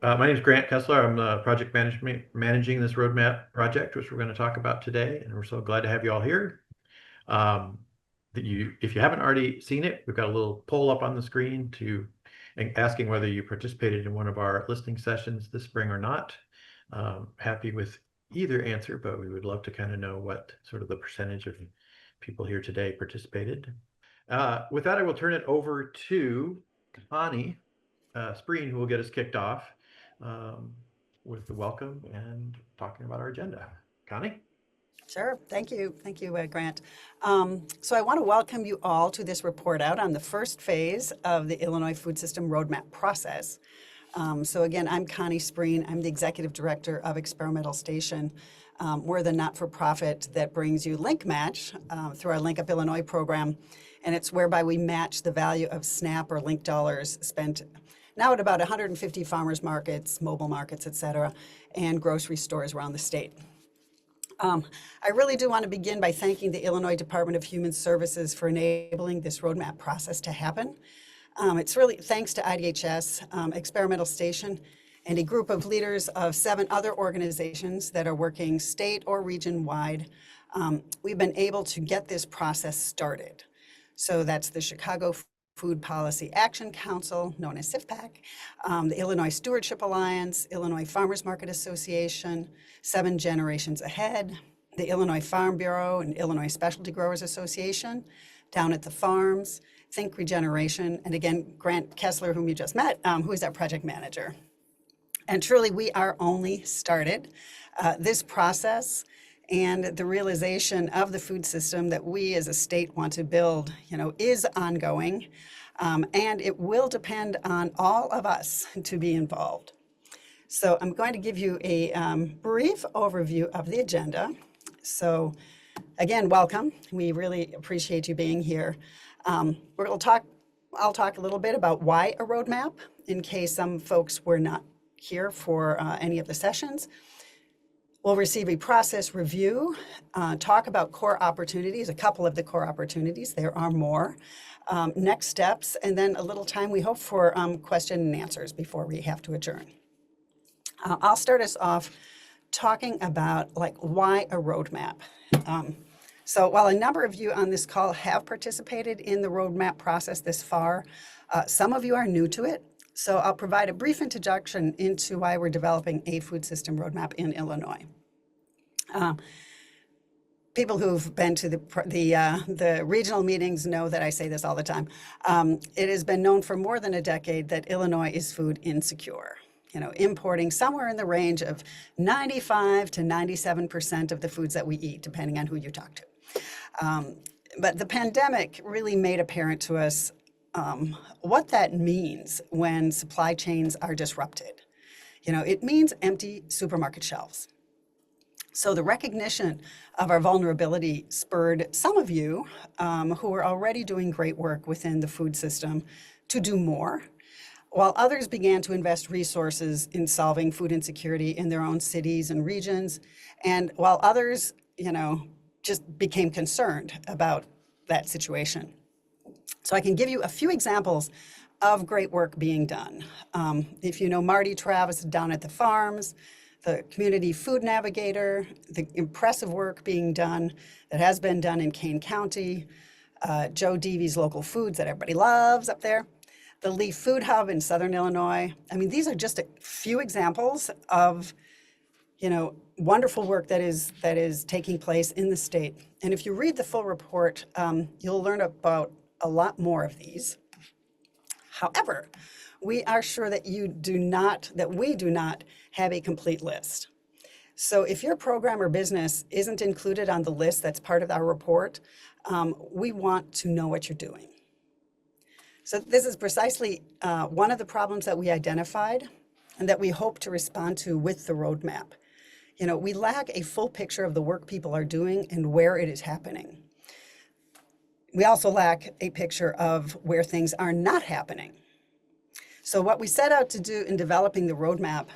My name is Grant Kessler. I'm the project managing this roadmap project, which we're going to talk about today, and we're so glad to have you all here. Um, if you haven't already seen it, we've got a little poll up on the screen asking whether you participated in one of our listening sessions this spring or not. Happy with either answer, but we would love to kind of know what sort of the percentage of people here today participated. With that, I will turn it over to Connie Spreen, who will get us kicked off um, with the welcome and talking about our agenda. Connie? Sure. Thank you. Thank you, Grant. So I want to welcome you all to this report out on the first phase of the Illinois Food System Roadmap process. So again, I'm Connie Spreen. I'm the Executive Director of Experimental Station. We're the not-for-profit that brings you Link Match through our Link Up Illinois program. And it's whereby we match the value of SNAP or Link dollars spent now at about 150 farmers markets, mobile markets, et cetera, and grocery stores around the state. I really do want to begin by thanking the Illinois Department of Human Services for enabling this roadmap process to happen. It's really thanks to IDHS, Experimental Station, and a group of leaders of 7 other organizations that are working state or region-wide. We've been able to get this process started. So that's the Chicago Food Policy Action Council, known as CFPAC, the Illinois Stewardship Alliance, Illinois Farmers Market Association, 7 Generations Ahead, the Illinois Farm Bureau and Illinois Specialty Growers Association, Down at the Farms, Think Regeneration, and again, Grant Kessler, whom you just met, who is our project manager. And truly, we are only started. This process and the realization of the food system that we as a state want to build, is ongoing, and it will depend on all of us to be involved. So I'm going to give you a brief overview of the agenda. So again, welcome. We really appreciate you being here. I'll talk a little bit about why a roadmap, in case some folks were not here for any of the sessions. We'll receive a process review, talk about core opportunities, a couple of the core opportunities. There are more. Next steps, and then a little time we hope for question and answers before we have to adjourn. I'll start us off talking about why a roadmap. So while a number of you on this call have participated in the roadmap process this far, some of you are new to it. So I'll provide a brief introduction into why we're developing a food system roadmap in Illinois. People who've been to the regional meetings know that I say this all the time. It has been known for more than a decade that Illinois is food insecure. Importing somewhere in the range of 95 to 97% of the foods that we eat, depending on who you talk to. But the pandemic really made apparent to us what that means when supply chains are disrupted. It means empty supermarket shelves. So the recognition of our vulnerability spurred some of you who were already doing great work within the food system to do more, while others began to invest resources in solving food insecurity in their own cities and regions, and while others, just became concerned about that situation. So I can give you a few examples of great work being done. If you know Marty Travis Down at the Farms, the Community Food Navigator, the impressive work being done that has been done in Kane County, Joe Deavy's Local Foods that everybody loves up there, the Leaf Food Hub in Southern Illinois. I mean, these are just a few examples of, wonderful work that is taking place in the state. And if you read the full report, you'll learn about a lot more of these. However, we are sure that we do not have a complete list. So if your program or business isn't included on the list that's part of our report, we want to know what you're doing. So this is precisely one of the problems that we identified and that we hope to respond to with the roadmap. We lack a full picture of the work people are doing and where it is happening. We also lack a picture of where things are not happening. So what we set out to do in developing the roadmap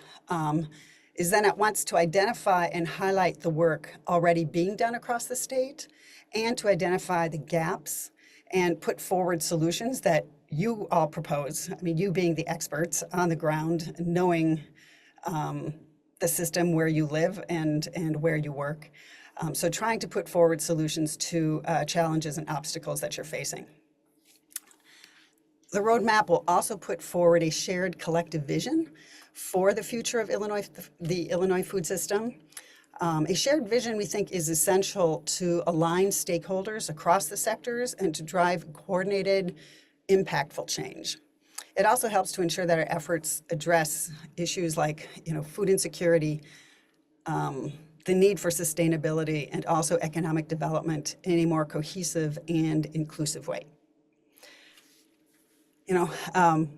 is then at once to identify and highlight the work already being done across the state and to identify the gaps and put forward solutions that you all propose, I mean, you being the experts on the ground, knowing um, the system where you live and where you work. So trying to put forward solutions to challenges and obstacles that you're facing. The roadmap will also put forward a shared collective vision for the future of Illinois, the Illinois food system. A shared vision, we think, is essential to align stakeholders across the sectors and to drive coordinated, impactful change. It also helps to ensure that our efforts address issues like, food insecurity, the need for sustainability, and also economic development in a more cohesive and inclusive way. You know,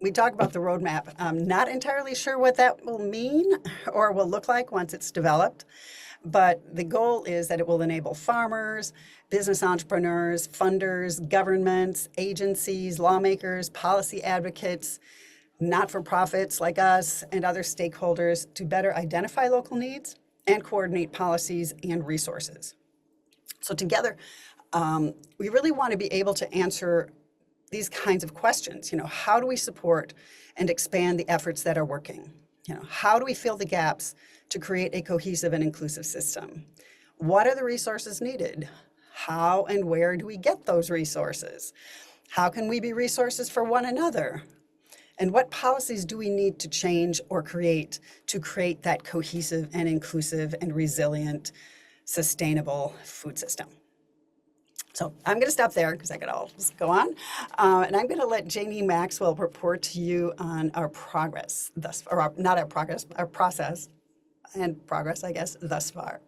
we talk about the roadmap. I'm not entirely sure what that will mean or will look like once it's developed, but the goal is that it will enable farmers, business entrepreneurs, funders, governments, agencies, lawmakers, policy advocates, not-for-profits like us, and other stakeholders to better identify local needs and coordinate policies and resources. So together, we really want to be able to answer these kinds of questions. How do we support and expand the efforts that are working? How do we fill the gaps to create a cohesive and inclusive system? What are the resources needed? How and where do we get those resources? How can we be resources for one another? And what policies do we need to change or create to create that cohesive and inclusive and resilient, sustainable food system? So I'm going to stop there because I could all just go on. And I'm going to let Janie Maxwell report to you on our progress thus far, or not our progress, our process and progress, I guess, thus far.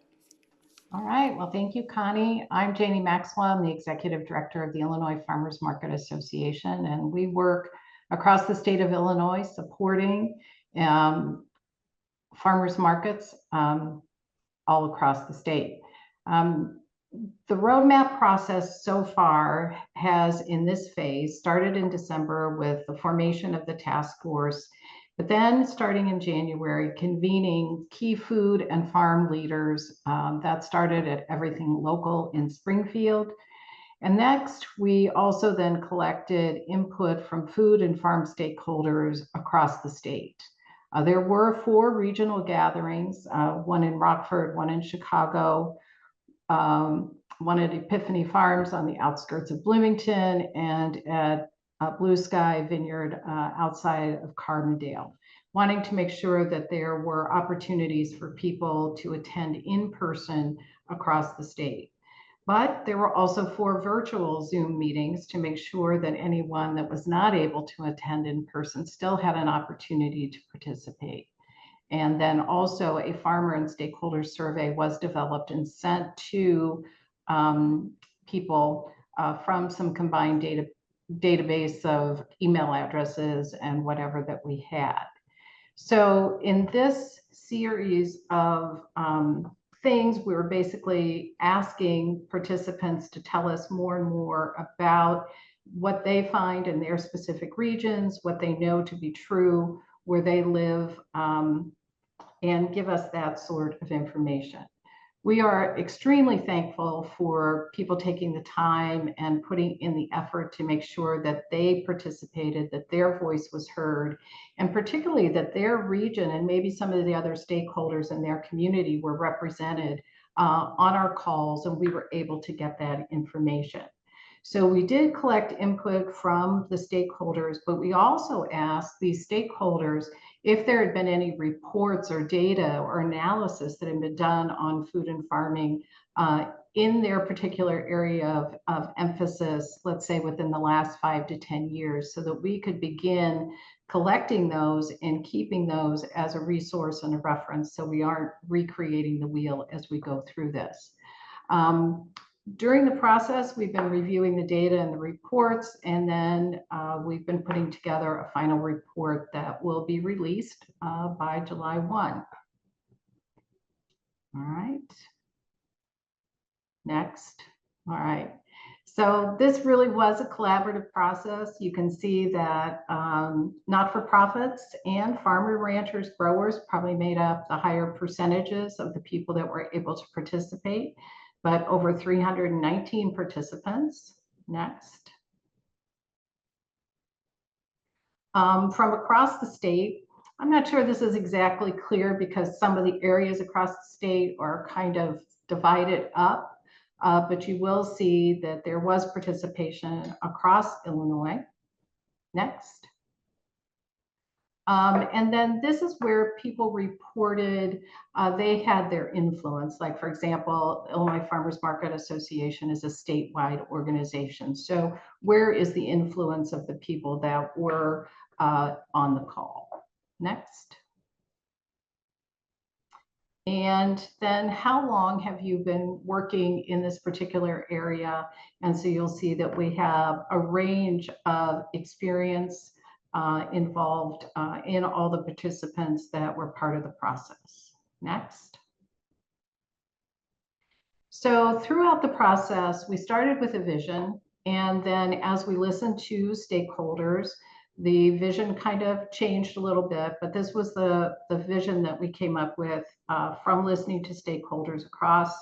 All right, well, thank you, Connie. I'm Janie Maxwell. I'm the Executive Director of the Illinois Farmers Market Association, and we work across the state of Illinois supporting farmers markets all across the state. The roadmap process so far has, in this phase, started in December with the formation of the task force, but then starting in January, convening key food and farm leaders. That started at Everything Local in Springfield. And next, we also then collected input from food and farm stakeholders across the state. There were 4 regional gatherings, one in Rockford, one in Chicago, one at Epiphany Farms on the outskirts of Bloomington, and at Blue Sky Vineyard outside of Carbondale, wanting to make sure that there were opportunities for people to attend in person across the state. But there were also 4 virtual Zoom meetings to make sure that anyone that was not able to attend in person still had an opportunity to participate. And then also a farmer and stakeholder survey was developed and sent to people from some combined database of email addresses and whatever that we had. So in this series of things, we were basically asking participants to tell us more and more about what they find in their specific regions, what they know to be true, where they live, and give us that sort of information. We are extremely thankful for people taking the time and putting in the effort to make sure that they participated, that their voice was heard, and particularly that their region and maybe some of the other stakeholders in their community were represented on our calls, and we were able to get that information. So we did collect input from the stakeholders, but we also asked these stakeholders if there had been any reports or data or analysis that had been done on food and farming in their particular area of emphasis, let's say within the last 5 to 10 years, so that we could begin collecting those and keeping those as a resource and a reference so we aren't recreating the wheel as we go through this. During the process, we've been reviewing the data and the reports, and then we've been putting together a final report that will be released by July 1. All right. Next. All right. So this really was a collaborative process. You can see that not-for-profits and farmer ranchers, growers probably made up the higher percentages of the people that were able to participate, but over 319 participants. Next. from across the state. I'm not sure this is exactly clear because some of the areas across the state are kind of divided up, but you will see that there was participation across Illinois. Next. And then this is where people reported they had their influence. Like, for example, Illinois Farmers Market Association is a statewide organization. So where is the influence of the people that were on the call? Next. And then how long have you been working in this particular area? And so you'll see that we have a range of experience involved in all the participants that were part of the process. Next. So throughout the process, we started with a vision, and then as we listened to stakeholders, the vision kind of changed a little bit, but this was the vision that we came up with from listening to stakeholders across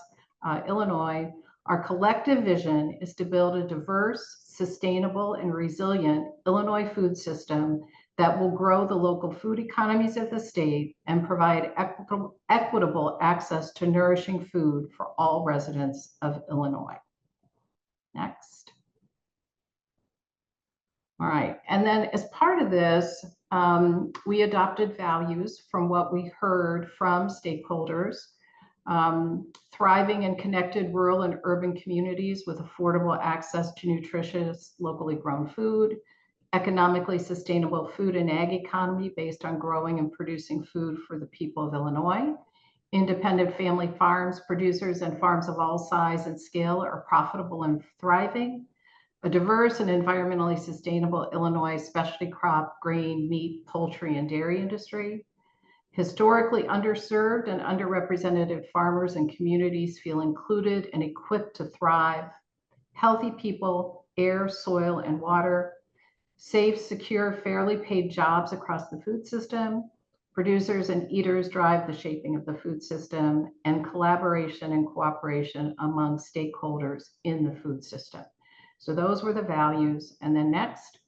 Illinois. Our collective vision is to build a diverse, sustainable, and resilient Illinois food system that will grow the local food economies of the state and provide equitable access to nourishing food for all residents of Illinois. Next. All right, and then as part of this, we adopted values from what we heard from stakeholders. Thriving and connected rural and urban communities with affordable access to nutritious, locally grown food, economically sustainable food and ag economy based on growing and producing food for the people of Illinois. Independent family farms, producers, and farms of all size and scale are profitable and thriving. A diverse and environmentally sustainable Illinois specialty crop, grain, meat, poultry, and dairy industry. Historically underserved and underrepresented farmers and communities feel included and equipped to thrive. Healthy people, air, soil, and water. Safe, secure, fairly paid jobs across the food system. Producers and eaters drive the shaping of the food system, and collaboration and cooperation among stakeholders in the food system. So those were the values. And then next.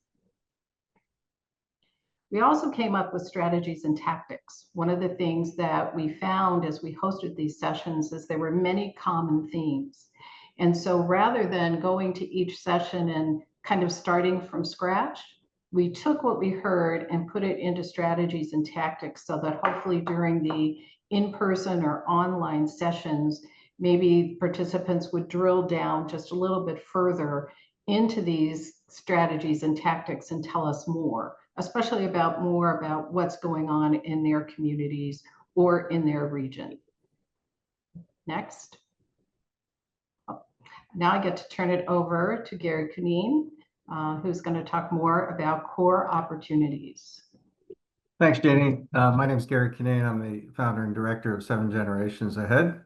We also came up with strategies and tactics. One of the things that we found as we hosted these sessions is there were many common themes. And so rather than going to each session and kind of starting from scratch, we took what we heard and put it into strategies and tactics so that hopefully during the in-person or online sessions, maybe participants would drill down just a little bit further into these strategies and tactics and tell us more, especially more about what's going on in their communities or in their region. Next. Now I get to turn it over to Gary Cunneen, who's going to talk more about core opportunities. Thanks, Jenny. My name is Gary Cunneen. I'm the founder and director of 7 Generations Ahead.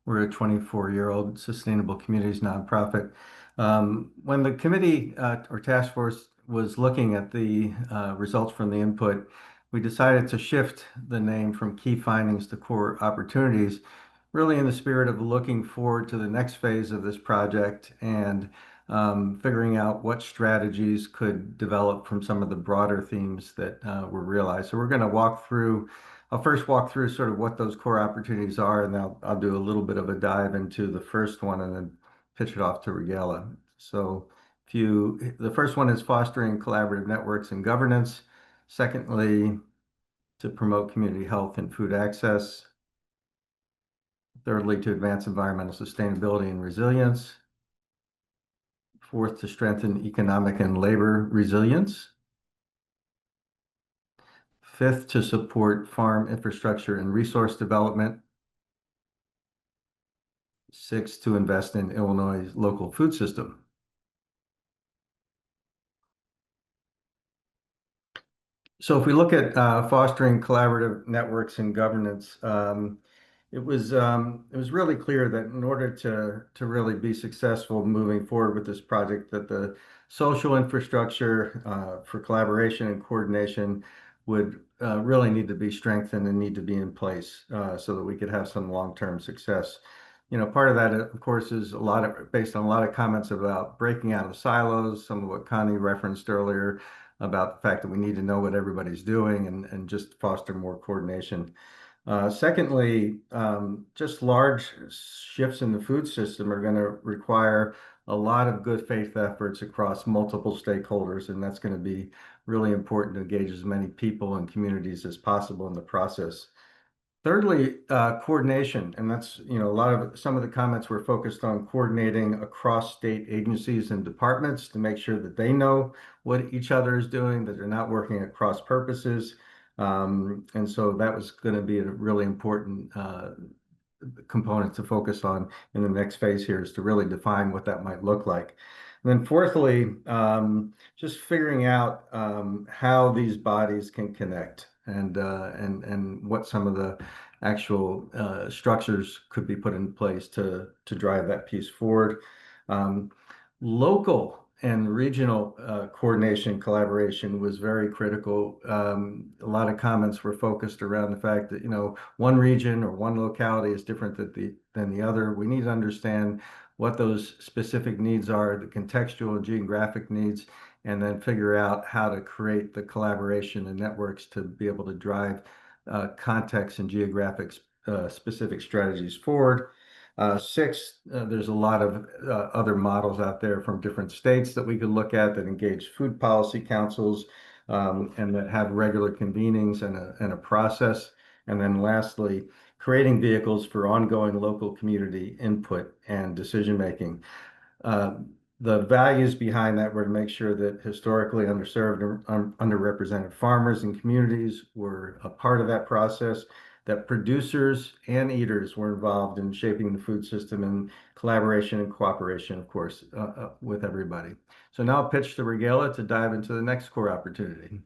We're a 24-year-old sustainable communities nonprofit. When the committee or task force was looking at the results from the input, we decided to shift the name from key findings to core opportunities, really in the spirit of looking forward to the next phase of this project and figuring out what strategies could develop from some of the broader themes that were realized. So we're going to walk through, I'll first walk through sort of what those core opportunities are, and I'll do a little bit of a dive into the first one and then pitch it off to Regala. So the first one is fostering collaborative networks and governance. Secondly, to promote community health and food access. Thirdly, to advance environmental sustainability and resilience. Fourth, to strengthen economic and labor resilience. Fifth, to support farm infrastructure and resource development. Sixth, to invest in Illinois' local food system. So if we look at fostering collaborative networks and governance, it was really clear that in order to really be successful moving forward with this project, that the social infrastructure for collaboration and coordination would really need to be strengthened and need to be in place so that we could have some long-term success. You know, part of that, of course, is based on a lot of comments about breaking out of silos, some of what Connie referenced earlier, about the fact that we need to know what everybody's doing and just foster more coordination. Secondly, just large shifts in the food system are going to require a lot of good faith efforts across multiple stakeholders, and that's going to be really important to engage as many people and communities as possible in the process. Thirdly, coordination, and that's, some of the comments were focused on coordinating across state agencies and departments to make sure that they know what each other is doing, that they're not working at cross purposes. And so that was going to be a really important component to focus on in the next phase here, is to really define what that might look like. And then fourthly, just figuring out how these bodies can connect and what some of the actual structures could be put in place to drive that piece forward. Local and regional coordination collaboration was very critical. A lot of comments were focused around the fact that, one region or one locality is different than the other. We need to understand what those specific needs are, the contextual and geographic needs, and then figure out how to create the collaboration and networks to be able to drive context and geographic specific strategies forward. Six, there's a lot of other models out there from different states that we could look at that engage food policy councils and that have regular convenings and a process. And then lastly, creating vehicles for ongoing local community input and decision making. The values behind that were to make sure that historically underserved or underrepresented farmers and communities were a part of that process, that producers and eaters were involved in shaping the food system in collaboration and cooperation, of course, with everybody. So now I'll pitch to Regala to dive into the next core opportunity.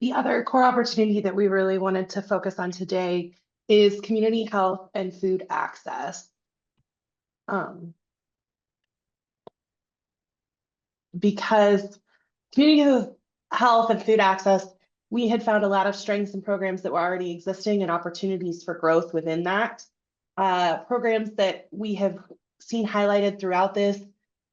The other core opportunity that we really wanted to focus on today is community health and food access. Because community health and food access, we had found a lot of strengths and programs that were already existing and opportunities for growth within that. Programs that we have seen highlighted throughout this,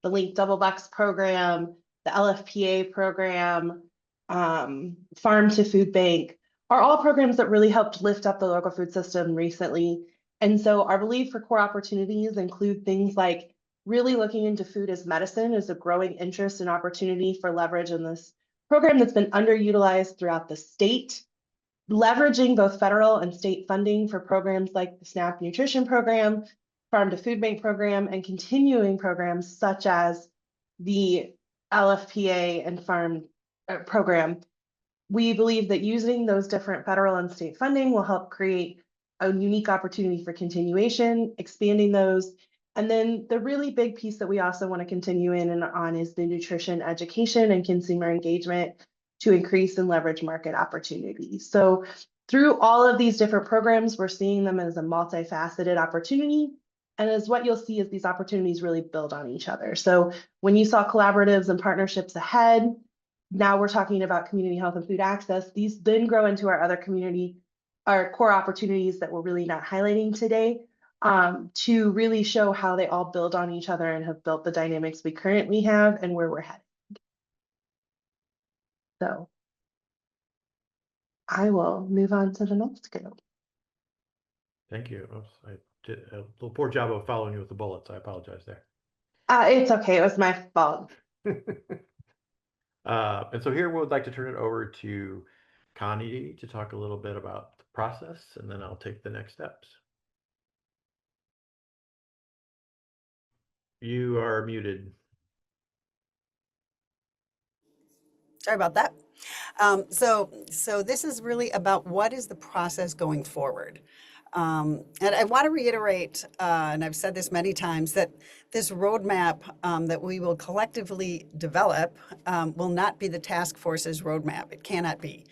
the Link Double Bucks program, the LFPA program, Farm to Food Bank, are all programs that really helped lift up the local food system recently. And so our belief for core opportunities include things like really looking into food as medicine as a growing interest and opportunity for leverage in this program that's been underutilized throughout the state, leveraging both federal and state funding for programs like the SNAP Nutrition Program, Farm to Food Bank Program, and continuing programs such as the LFPA and Farm program. We believe that using those different federal and state funding will help create a unique opportunity for continuation, expanding those. And then the really big piece that we also want to continue in and on is the nutrition education and consumer engagement to increase and leverage market opportunities. So through all of these different programs, we're seeing them as a multifaceted opportunity. And as what you'll see is these opportunities really build on each other. So when you saw collaboratives and partnerships ahead, now we're talking about community health and food access. These then grow into our core opportunities that we're really not highlighting today, to really show how they all build on each other and have built the dynamics we currently have and where we're headed. So I will move on to the next group. Thank you. I did a little poor job of following you with the bullets. I apologize there. It's okay. It was my fault. And so here we would like to turn it over to Connie to talk a little bit about the process, and then I'll take the next steps. You are muted. Sorry about that. So this is really about what is the process going forward. And I want to reiterate, and I've said this many times, that this roadmap that we will collectively develop will not be the task force's roadmap. It cannot be.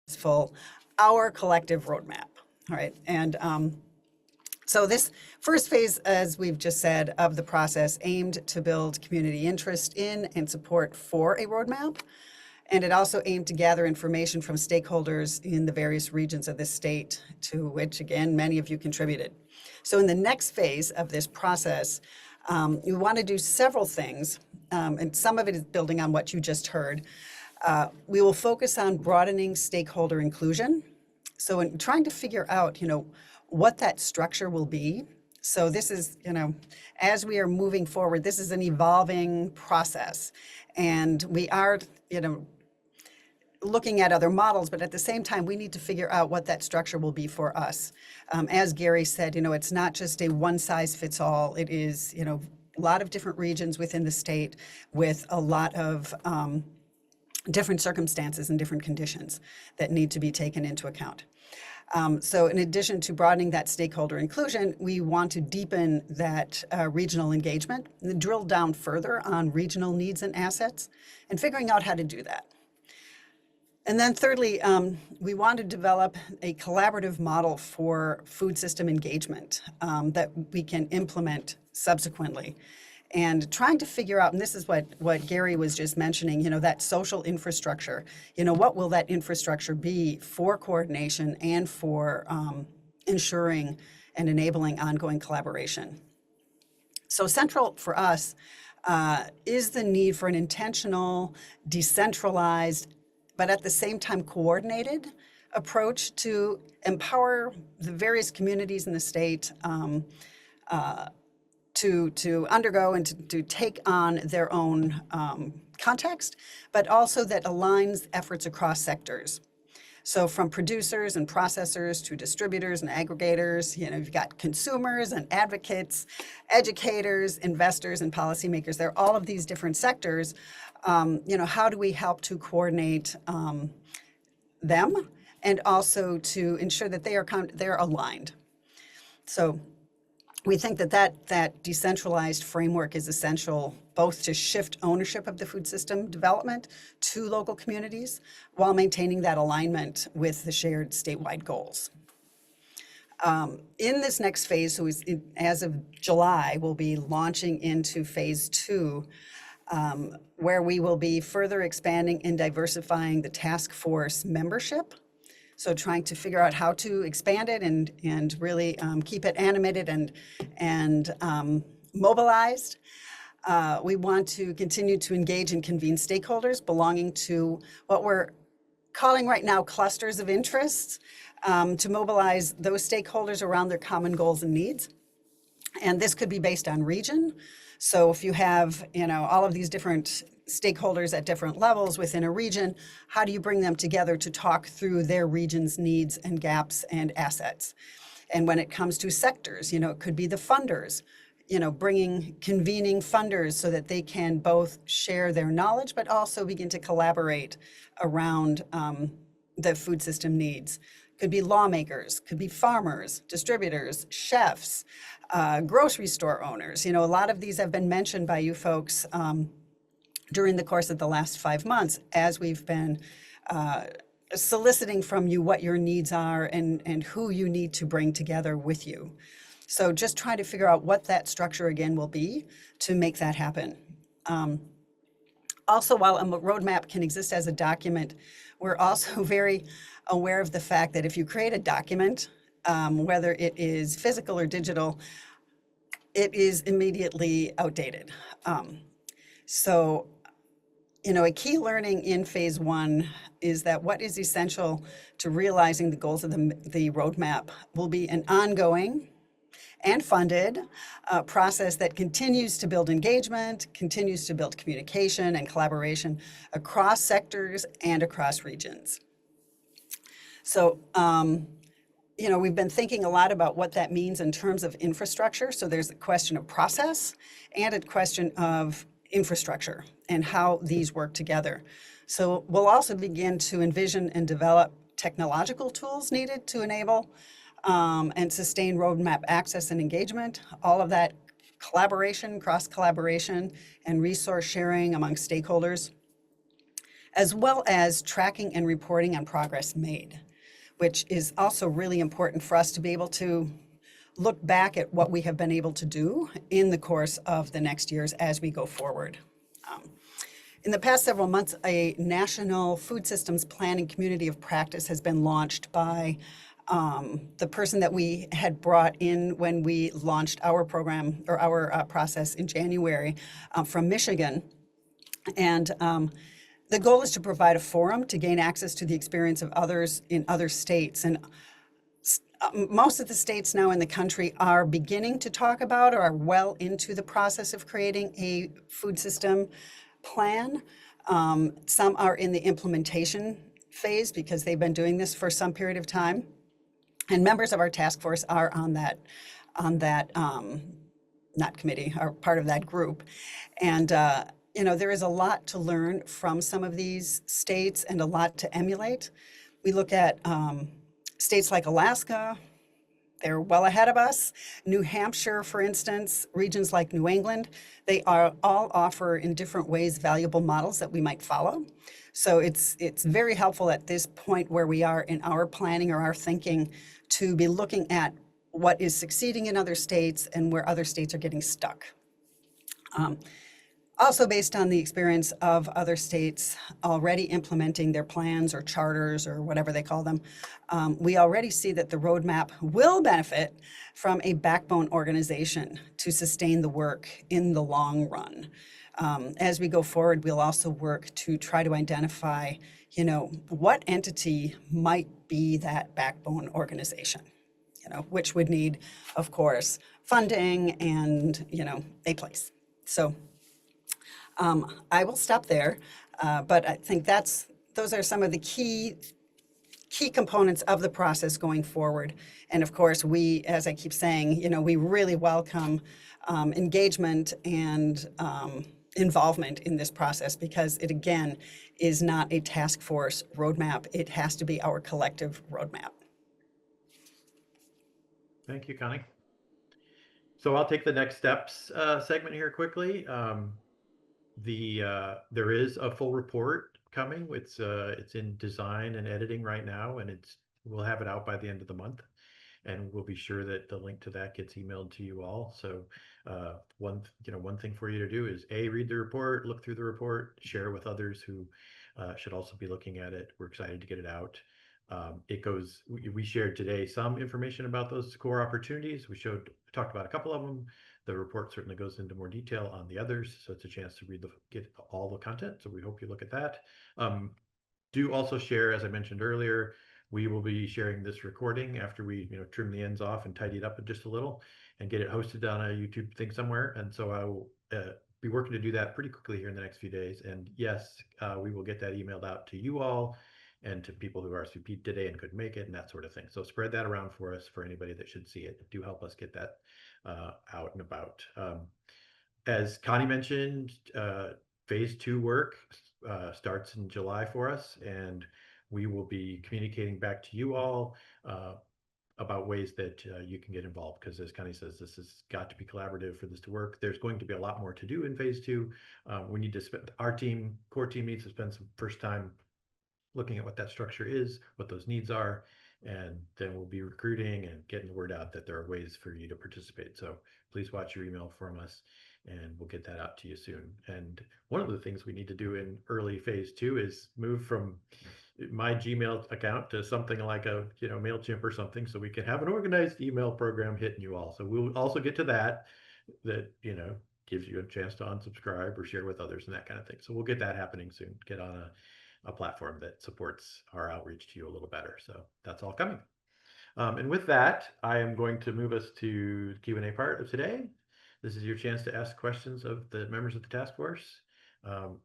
It's full, our collective roadmap, all right? And so this first phase, as we've just said, of the process aimed to build community interest in and support for a roadmap. And it also aimed to gather information from stakeholders in the various regions of the state, to which, again, many of you contributed. So in the next phase of this process, We want to do several things, and some of it is building on what you just heard. We will focus on broadening stakeholder inclusion. So in trying to figure out, what that structure will be. So this is, as we are moving forward, this is an evolving process. And we are, looking at other models, but at the same time, we need to figure out what that structure will be for us. As Gary said, it's not just a one size fits all. It is, a lot of different regions within the state with a lot of different circumstances and different conditions that need to be taken into account. So in addition to broadening that stakeholder inclusion, we want to deepen that regional engagement and drill down further on regional needs and assets and figuring out how to do that. And then thirdly, we want to develop a collaborative model for food system engagement that we can implement subsequently. And trying to figure out, and this is what Gary was just mentioning, that social infrastructure, what will that infrastructure be for coordination and for ensuring and enabling ongoing collaboration. So central for us is the need for an intentional, decentralized, but at the same time coordinated approach to empower the various communities in the state to undergo and to take on their own context, but also that aligns efforts across sectors. So from producers and processors to distributors and aggregators, you've got consumers and advocates, educators, investors, and policymakers. There are all of these different sectors. How do we help to coordinate them and also to ensure that they're aligned? So we think that decentralized framework is essential both to shift ownership of the food system development to local communities while maintaining that alignment with the shared statewide goals. In this next phase, so as of July, we'll be launching into phase 2, where we will be further expanding and diversifying the task force membership. So trying to figure out how to expand it and really keep it animated and mobilized. We want to continue to engage and convene stakeholders belonging to what we're calling right now clusters of interests, to mobilize those stakeholders around their common goals and needs. And this could be based on region. So if you have, all of these different stakeholders at different levels within a region, how do you bring them together to talk through their region's needs and gaps and assets? And when it comes to sectors, it could be the funders, convening funders so that they can both share their knowledge, but also begin to collaborate around the food system needs. Could be lawmakers, could be farmers, distributors, chefs, grocery store owners. A lot of these have been mentioned by you folks during the course of the last 5 months as we've been soliciting from you what your needs are and who you need to bring together with you. So just trying to figure out what that structure again will be to make that happen. Also, while a roadmap can exist as a document, we're also very aware of the fact that if you create a document, whether it is physical or digital, it is immediately outdated. A key learning in phase 1 is that what is essential to realizing the goals of the roadmap will be an ongoing and funded process that continues to build engagement, continues to build communication and collaboration across sectors and across regions. So, we've been thinking a lot about what that means in terms of infrastructure. So there's a question of process and a question of infrastructure and how these work together. So we'll also begin to envision and develop technological tools needed to enable and sustain roadmap access and engagement. All of that collaboration, cross-collaboration, and resource sharing among stakeholders, as well as tracking and reporting on progress made, which is also really important for us to be able to look back at what we have been able to do in the course of the next years as we go forward. In the past several months, a national food systems planning community of practice has been launched by the person that we had brought in when we launched our program or our process in January from Michigan. And the goal is to provide a forum to gain access to the experience of others in other states. And most of the states now in the country are beginning to talk about or are well into the process of creating a food system plan. Some are in the implementation phase because they've been doing this for some period of time. And members of our task force are on that not committee, are part of that group. And there is a lot to learn from some of these states and a lot to emulate. We look at states like Alaska, they're well ahead of us. New Hampshire, for instance, regions like New England, they are all offer in different ways valuable models that we might follow. So it's very helpful at this point where we are in our planning or our thinking to be looking at what is succeeding in other states and where other states are getting stuck. Also based on the experience of other states already implementing their plans or charters or whatever they call them, we already see that the roadmap will benefit from a backbone organization to sustain the work in the long run. As we go forward, we'll also work to try to identify, what entity might be that backbone organization, which would need, of course, funding and, a place. So I will stop there, but I think those are some of the key components of the process going forward. And of course, we, as I keep saying, we really welcome engagement and involvement in this process because it, again, is not a task force roadmap. It has to be our collective roadmap. Thank you, Connie. So I'll take the next steps segment here quickly. There is a full report coming. It's in design and editing right now, and we'll have it out by the end of the month, and we'll be sure that the link to that gets emailed to you all. So one thing for you to do is read the report, look through the report, share with others who should also be looking at it. We're excited to get it out. We shared today some information about those core opportunities. We talked about a couple of them. The report certainly goes into more detail on the others, so it's a chance to get all the content. So we hope you look at that. Do also share, as I mentioned earlier, we will be sharing this recording after we trim the ends off and tidy it up just a little and get it hosted on a YouTube thing somewhere. And so I will be working to do that pretty quickly here in the next few days. And yes, we will get that emailed out to you all and to people who RSVP'd today and couldn't make it and that sort of thing. So spread that around for us for anybody that should see it. Do help us get that out and about. As Connie mentioned, phase 2 work starts in July for us, and we will be communicating back to you all about ways that you can get involved, because as Connie says, this has got to be collaborative for this to work. There's going to be a lot more to do in phase 2. We need to spend, our core team needs to spend some first time looking at what that structure is, what those needs are, and then we'll be recruiting and getting the word out that there are ways for you to participate. So please watch your email from us, and we'll get that out to you soon. And one of the things we need to do in early phase 2 is move from my Gmail account to something like a MailChimp or something, so we can have an organized email program hitting you all. So we'll also get to that gives you a chance to unsubscribe or share with others and that kind of thing. So we'll get that happening soon. Get on a platform that supports our outreach to you a little better. So that's all coming. And with that, I am going to move us to the Q&A part of today. This is your chance to ask questions of the members of the task force.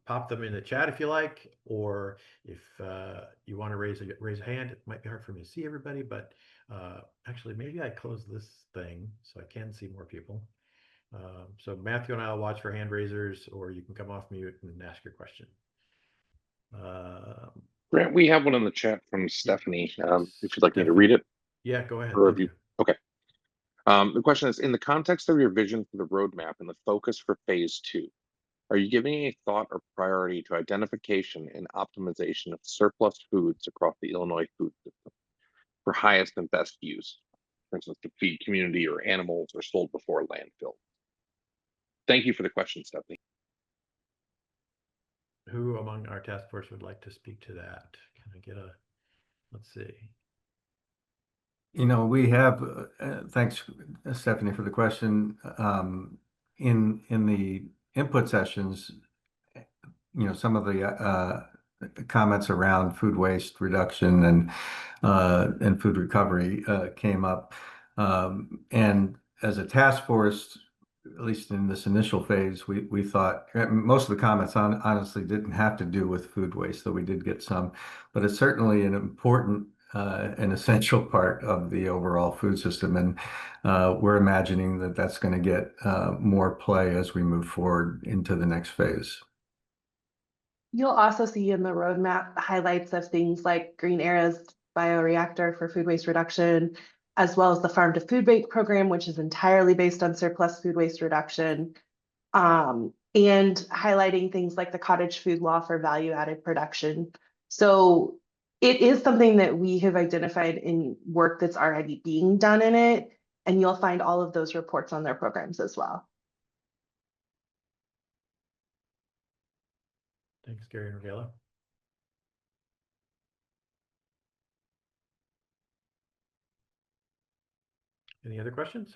Pop them in the chat if you like, or if you want to raise a hand. It might be hard for me to see everybody, but actually maybe I close this thing so I can see more people. So Matthew and I will watch for hand raisers, or you can come off mute and ask your question. Grant, we have one in the chat from Stephanie. If you'd like me to read it. Yeah, go ahead. Or okay. The question is, in the context of your vision for the roadmap and the focus for phase 2, are you giving a thought or priority to identification and optimization of surplus foods across the Illinois food system for highest and best use, for instance, to feed community or animals or sold before landfill? Thank you for the question, Stephanie. Who among our task force would like to speak to that? Can I get let's see. We have, thanks, Stephanie, for the question. In the input sessions, some of the comments around food waste reduction and food recovery came up. And as a task force, at least in this initial phase, we thought most of the comments honestly didn't have to do with food waste, though we did get some, but it's certainly an important an essential part of the overall food system. And we're imagining that that's going to get more play as we move forward into the next phase. You'll also see in the roadmap highlights of things like Green Era's bioreactor for food waste reduction, as well as the Farm to Food Bank program, which is entirely based on surplus food waste reduction, and highlighting things like the cottage food law for value-added production. So it is something that we have identified in work that's already being done in it, and you'll find all of those reports on their programs as well. Thanks, Gary and Regala. Any other questions?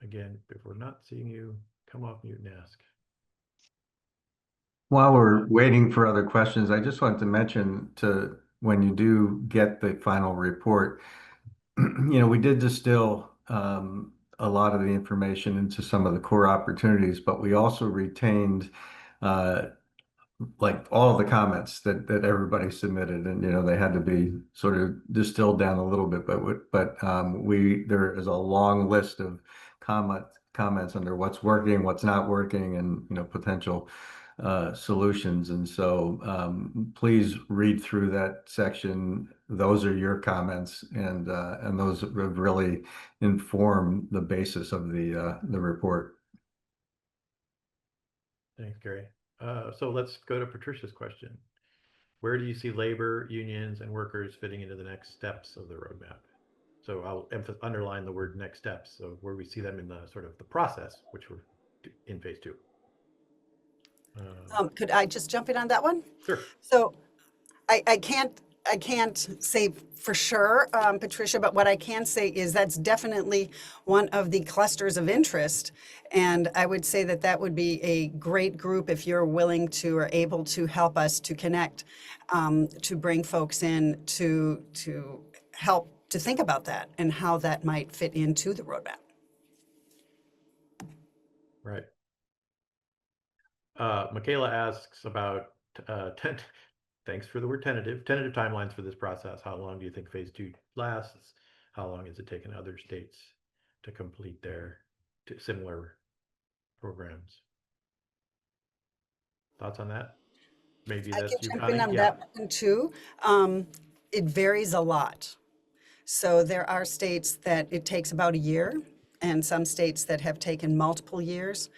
Again, if we're not seeing you, come off mute and ask. While we're waiting for other questions, I just want to mention when you do get the final report, we did distill a lot of the information into some of the core opportunities, but we also retained like all of the comments that everybody submitted, and they had to be sort of distilled down a little bit, but there is a long list of comments under what's working, what's not working, and potential solutions. And so please read through that section. Those are your comments, and those have really informed the basis of the report. Thanks, Gary. So let's go to Patricia's question. Where do you see labor, unions, and workers fitting into the next steps of the roadmap? So I'll underline the word next steps. So where we see them in the sort of the process, which we're in phase 2. Could I just jump in on that one? Sure. So I can't say for sure, Patricia, but what I can say is that's definitely one of the clusters of interest. And I would say that that would be a great group if you're willing to or able to help us to connect, to bring folks in to help to think about that and how that might fit into the roadmap. Right. Michaela asks about thanks for the word tentative timelines for this process. How long do you think phase 2 lasts? How long has it taken other states to complete their similar programs? Thoughts on that? Maybe I that's can you, jump in Connie. on Yeah. that one too. It varies a lot. So there are states that it takes about a year, and some states that have taken multiple years.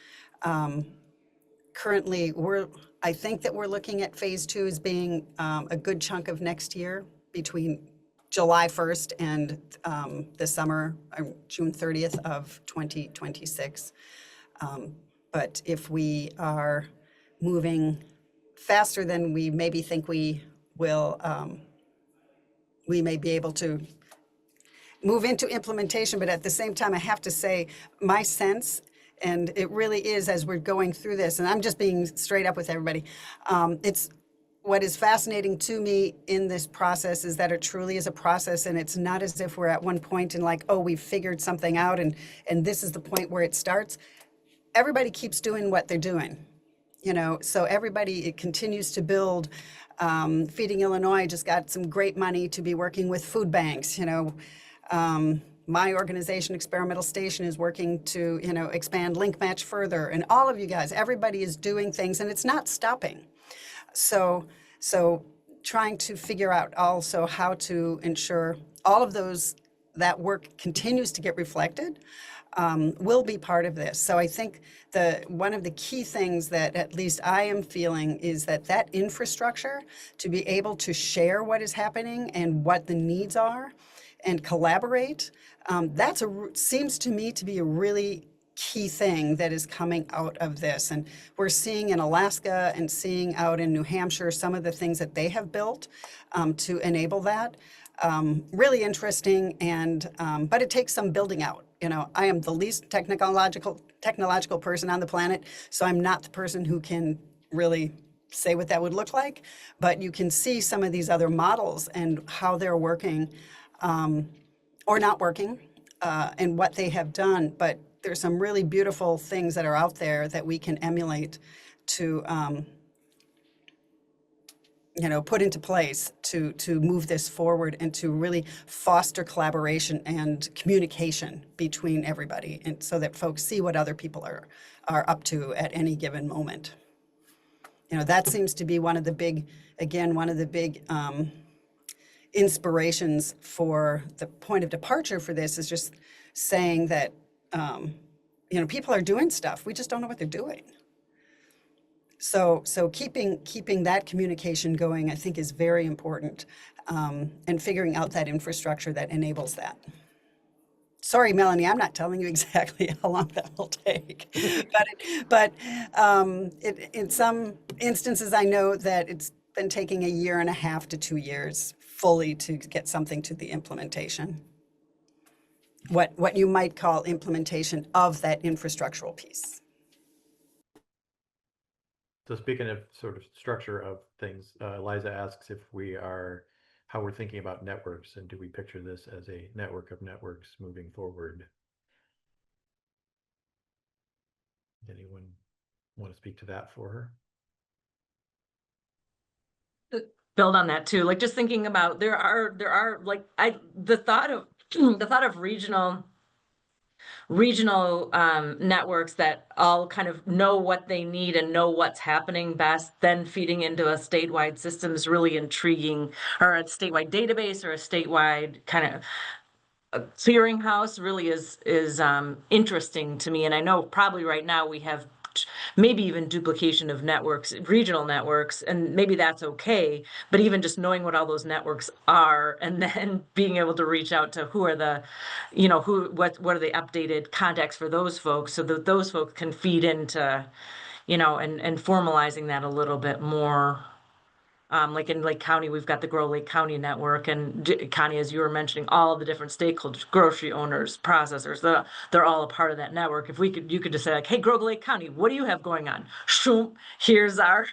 Currently, I think that we're looking at phase 2 as being a good chunk of next year, between July 1st and the summer, June 30th of 2026. But if we are moving faster than we maybe think we will, we may be able to move into implementation. But at the same time, I have to say, my sense, and it really is as we're going through this, and I'm just being straight up with everybody, it's what is fascinating to me in this process is that it truly is a process, and it's not as if we're at one point and like, oh, we've figured something out and this is the point where it starts. Everybody keeps doing what they're doing, so everybody, it continues to build. Feeding Illinois just got some great money to be working with food banks, my organization, Experimental Station, is working to, expand Link Match further. And all of you guys, everybody is doing things, and it's not stopping. So trying to figure out also how to ensure all of that work continues to get reflected will be part of this. So I think one of the key things that at least I am feeling is that infrastructure to be able to share what is happening and what the needs are and collaborate, seems to me to be a really key thing that is coming out of this. And we're seeing in Alaska and seeing out in New Hampshire some of the things that they have built to enable that. Really interesting, and but it takes some building out. You know, I am the least technological person on the planet, so I'm not the person who can really say what that would look like. But you can see some of these other models and how they're working or not working, and what they have done. But there's some really beautiful things that are out there that we can emulate to put into place to move this forward and to really foster collaboration and communication between everybody, and so that folks see what other people are up to at any given moment. That seems to be one of the big inspirations for the point of departure for this, is just saying that people are doing stuff, we just don't know what they're doing. So keeping that communication going, I think, is very important, and figuring out that infrastructure that enables that. Sorry, Melanie, I'm not telling you exactly how long that will take, but in some instances, I know that it's been taking 1.5 to 2 years fully to get something to the implementation. What you might call implementation of that infrastructural piece. So speaking of sort of structure of things, Eliza asks how we're thinking about networks, and do we picture this as a network of networks moving forward? Anyone want to speak to that for her? Build on that too, like just thinking about there are like the thought of regional networks that all kind of know what they need and know what's happening best, then feeding into a statewide system is really intriguing, or a statewide database, or a statewide kind of clearinghouse really is interesting to me. And I know probably right now we have maybe even duplication of networks, regional networks, and maybe that's okay. But even just knowing what all those networks are, and then being able to reach out to who are the, what are the updated contacts for those folks, so that those folks can feed into, and formalizing that a little bit more. Like in Lake County, we've got the Grow Lake County network, and Connie, as you were mentioning, all the different stakeholders, grocery owners, processors, they're all a part of that network. If you could just say like, hey, Grow Lake County, what do you have going on? Shoom, here's our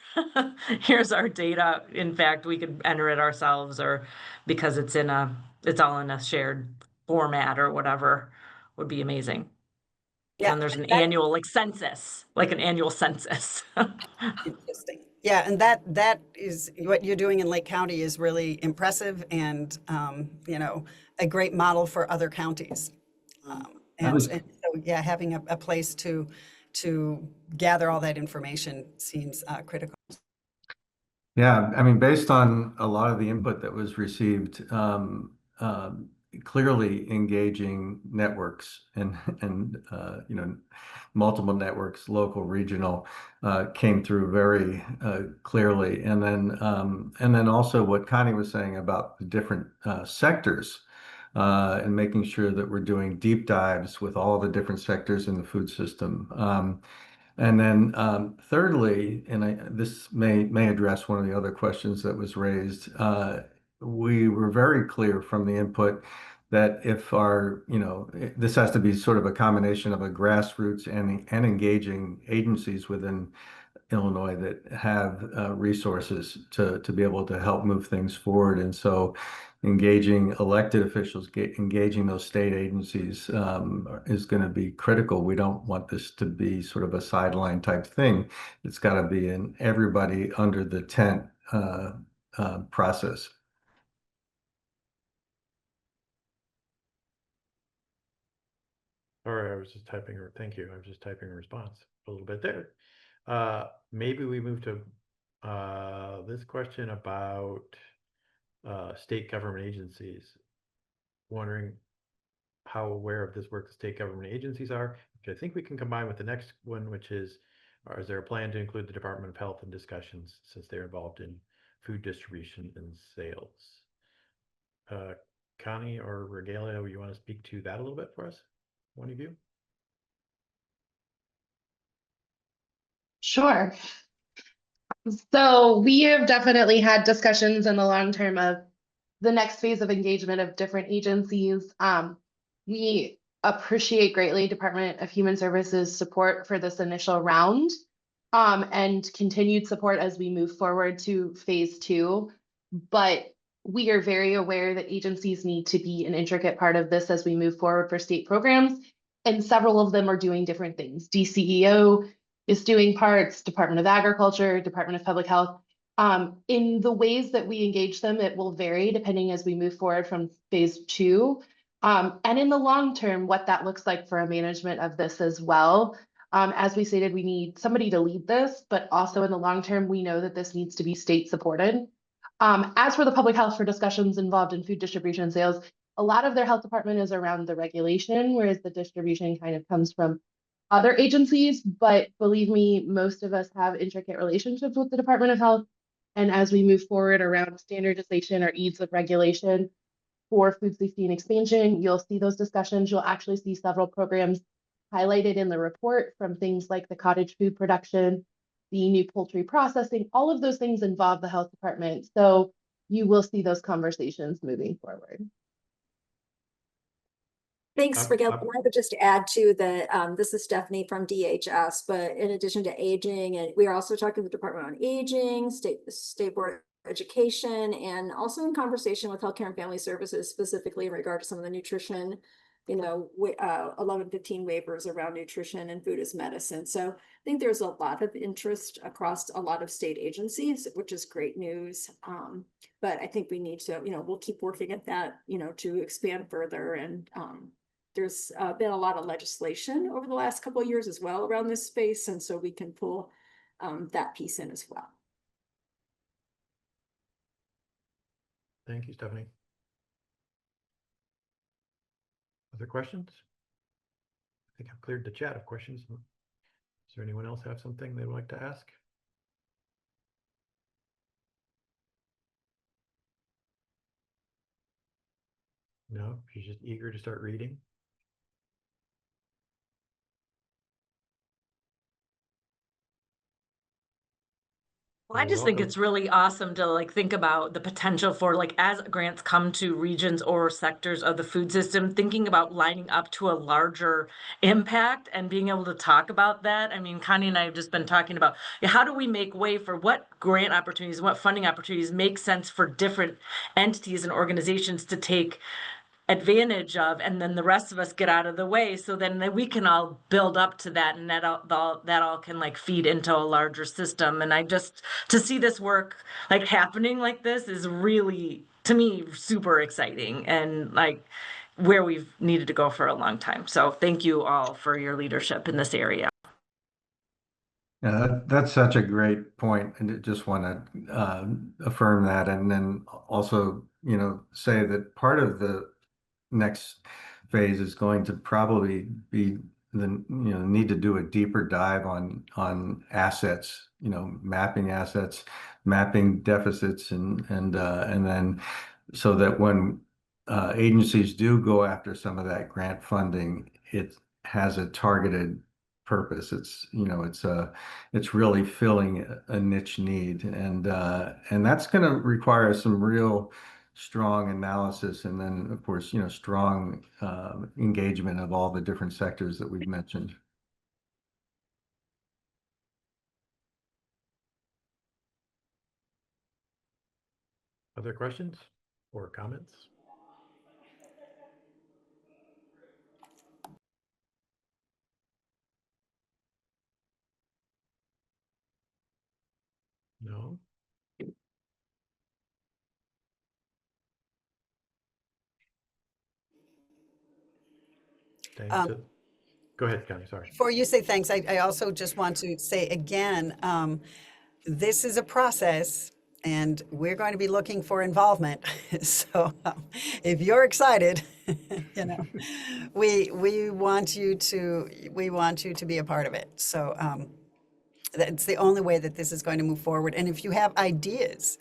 data. In fact, we could enter it ourselves, or because it's all in a shared format or whatever, would be amazing. Yeah, And there's an annual census. Interesting. Yeah, and that is what you're doing in Lake County is really impressive, and a great model for other counties. And so yeah, having a place to gather all that information seems critical. Yeah, I mean, based on a lot of the input that was received, clearly engaging networks and multiple networks, local, regional, came through very clearly. And then also what Connie was saying about the different sectors, and making sure that we're doing deep dives with all the different sectors in the food system. And then thirdly, and this may address one of the other questions that was raised, we were very clear from the input that if this has to be sort of a combination of a grassroots and engaging agencies within Illinois that have resources to be able to help move things forward. And so engaging elected officials, engaging those state agencies is going to be critical. We don't want this to be sort of a sideline type thing. It's got to be an everybody under the tent process. Sorry, I was just typing. Thank you. I was just typing a response a little bit there. Maybe we move to this question about state government agencies. Wondering how aware of this work the state government agencies are, which I think we can combine with the next one, which is there a plan to include the Department of Health in discussions, since they're involved in food distribution and sales? Connie or Regalia, you want to speak to that a little bit for us? One of you? Sure. So we have definitely had discussions in the long term of the next phase of engagement of different agencies. We appreciate greatly Department of Human Services support for this initial round, and continued support as we move forward to phase 2. But we are very aware that agencies need to be an intricate part of this as we move forward for state programs, and several of them are doing different things. DCEO is doing parts, Department of Agriculture, Department of Public Health. In the ways that we engage them, it will vary depending as we move forward from phase 2. And in the long term, what that looks like for a management of this as well. As we stated, we need somebody to lead this, but also in the long term, we know that this needs to be state supported. As for the public health for discussions involved in food distribution and sales, a lot of their health department is around the regulation, whereas the distribution kind of comes from other agencies. But believe me, most of us have intricate relationships with the Department of Health. And as we move forward around standardization or ease of regulation for food safety and expansion, you'll see those discussions. You'll actually see several programs highlighted in the report, from things like the cottage food production, the new poultry processing. All of those things involve the health department. So you will see those conversations moving forward. Thanks, Miguel. I would just add to that, this is Stephanie from DHS, but in addition to aging, and we are also talking to the Department on Aging, State Board of Education, and also in conversation with Healthcare and Family Services, specifically in regard to some of the nutrition, 1115 waivers around nutrition and food as medicine. So I think there's a lot of interest across a lot of state agencies, which is great news. But I think we need to, we'll keep working at that, to expand further. And there's been a lot of legislation over the last couple of years as well around this space. And so we can pull that piece in as well. Thank you, Stephanie. Other questions? I think I've cleared the chat of questions. Does there anyone else have something they'd like to ask? No, she's just eager to start reading. Well, I just think it's really awesome to think about the potential for as grants come to regions or sectors of the food system, thinking about lining up to a larger impact and being able to talk about that. I mean, Connie and I have just been talking about how do we make way for what grant opportunities, what funding opportunities make sense for different entities and organizations to take advantage of, and then the rest of us get out of the way, so then we can all build up to that, and that all can feed into a larger system. And I just, to see this work happening like this is really, to me, super exciting, and where we've needed to go for a long time. So thank you all for your leadership in this area. Yeah, that's such a great point, and I just want to affirm that, and then also, say that part of the next phase is going to probably be the need to do a deeper dive on assets, mapping assets, mapping deficits, and then so that when agencies do go after some of that grant funding, it has a targeted purpose. It's really filling a niche need, and that's going to require some real strong analysis, and then of course strong engagement of all the different sectors that we've mentioned. Other questions or comments? No. Go ahead, Connie, sorry. Before you say thanks, I also just want to say again, this is a process and we're going to be looking for involvement. So if you're excited, we want you to be a part of it. So that's the only way that this is going to move forward. And if you have ideas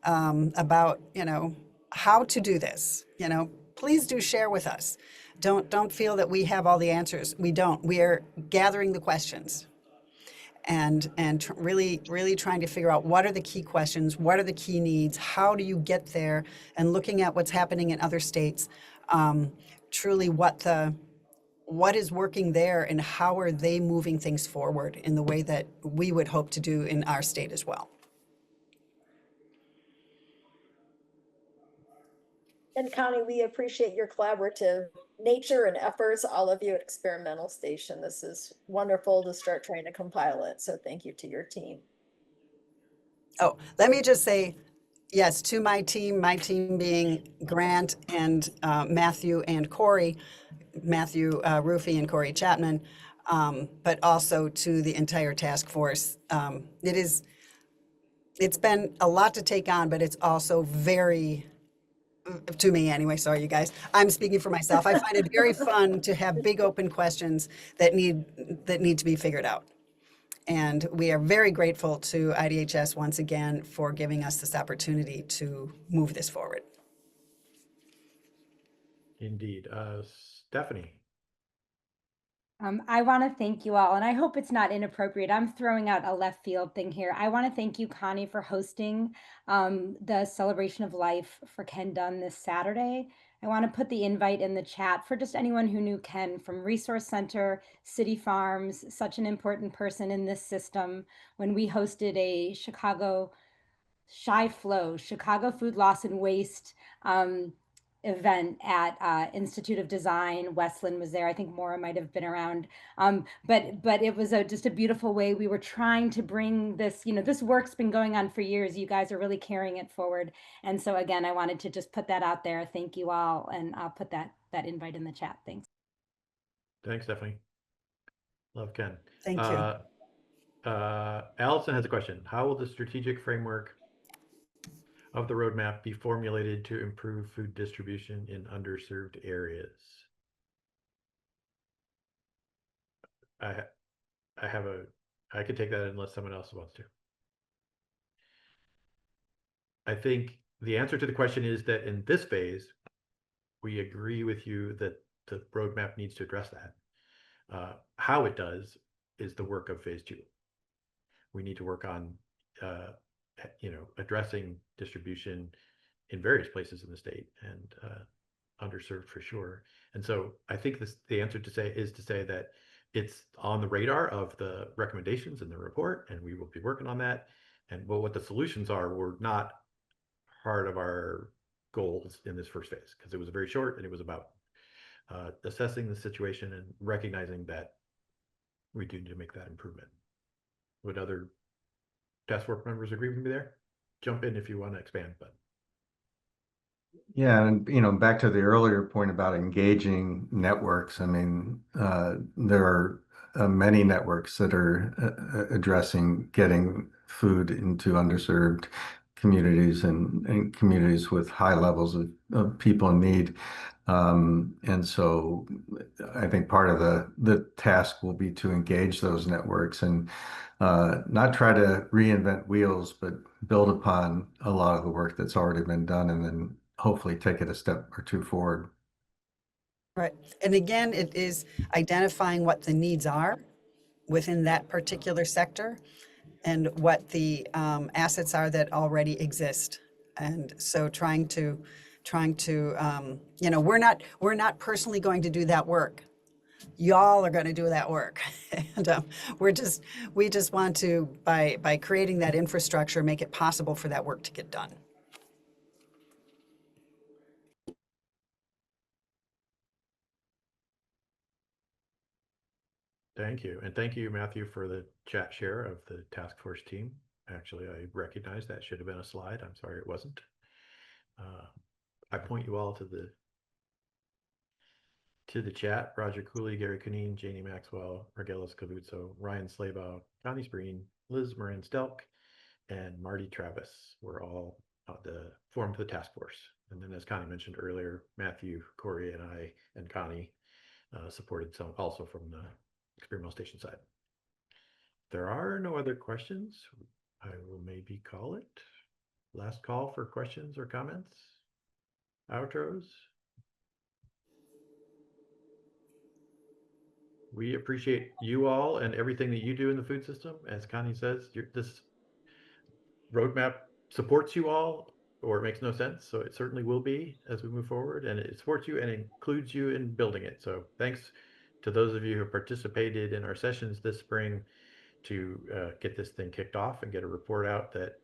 about, how to do this, please do share with us. Don't feel that we have all the answers. We don't. We are gathering the questions. and really trying to figure out what are the key questions, what are the key needs, how do you get there, and looking at what's happening in other states, truly what is working there and how are they moving things forward in the way that we would hope to do in our state as well. And Connie, we appreciate your collaborative nature and efforts, all of you at Experimental Station. This is wonderful to start trying to compile it. So thank you to your team. Oh, let me just say, yes, to my team being Grant and Matthew and Corey, Matthew Rufy and Corey Chapman, but also to the entire task force. It's been a lot to take on, but it's also very, to me anyway, sorry you guys, I'm speaking for myself. I find it very fun to have big open questions that need to be figured out. And we are very grateful to IDHS once again for giving us this opportunity to move this forward. Indeed. Stephanie. I want to thank you all, and I hope it's not inappropriate. I'm throwing out a left field thing here. I want to thank you, Connie, for hosting the celebration of life for Ken Dunn this Saturday. I want to put the invite in the chat for just anyone who knew Ken from Resource Center, City Farms, such an important person in this system. When we hosted a Chicago Food Loss and Waste event at Institute of Design. Westland was there. I think Maura might have been around. But it was just a beautiful way. We were trying to bring this, this work's been going on for years. You guys are really carrying it forward. And so again, I wanted to just put that out there. Thank you all. And I'll put that invite in the chat. Thanks. Thanks, Stephanie. Love Ken. Thank you. Allison has a question. How will the strategic framework of the roadmap be formulated to improve food distribution in underserved areas? I could take that unless someone else wants to. I think the answer to the question is that in this phase, we agree with you that the roadmap needs to address that. How it does is the work of phase 2. We need to work on addressing distribution in various places in the state and underserved for sure. And so I think the answer to say that it's on the radar of the recommendations in the report, and we will be working on that. And what the solutions are were not part of our goals in this first phase because it was very short and it was about assessing the situation and recognizing that we do need to make that improvement. Would other task force members agree with me there? Jump in if you want to expand, but. Yeah, and back to the earlier point about engaging networks. I mean, there are many networks that are addressing getting food into underserved communities and communities with high levels of people in need. And so I think part of the task will be to engage those networks and not try to reinvent wheels, but build upon a lot of the work that's already been done and then hopefully take it a step or two forward. Right. And again, it is identifying what the needs are within that particular sector and what the assets are that already exist. And so trying to we're not personally going to do that work. Y'all are going to do that work. And we just want to, by creating that infrastructure, make it possible for that work to get done. Thank you. And thank you, Matthew, for the chat share of the task force team. Actually, I recognize that should have been a slide. I'm sorry it wasn't. I point you all to the chat. Roger Cooley, Gary Kunine, Janie Maxwell, Ragelis Cavuzzo, Ryan Slabaugh, Connie Spreen, Liz Moran-Stelk, and Marty Travis were all formed the task force. And then as Connie mentioned earlier, Matthew, Corey, and I, and Connie supported some also from the Experimental Station side. There are no other questions. I will maybe call it. Last call for questions or comments. Outros. we appreciate you all and everything that you do in the food system. As Connie says, this roadmap supports you all, or it makes no sense. So it certainly will be as we move forward, and it supports you and includes you in building it. So thanks to those of you who participated in our sessions this spring to get this thing kicked off and get a report out that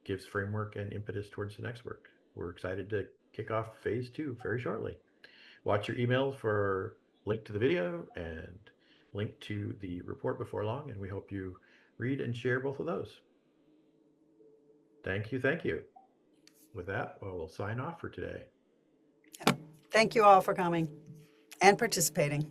gives framework and impetus towards the next work. We're excited to kick off phase 2 very shortly. Watch your emails for link to the video and link to the report before long, and we hope you read and share both of those. Thank you. Thank you. With that, we'll sign off for today. Thank you all for coming and participating.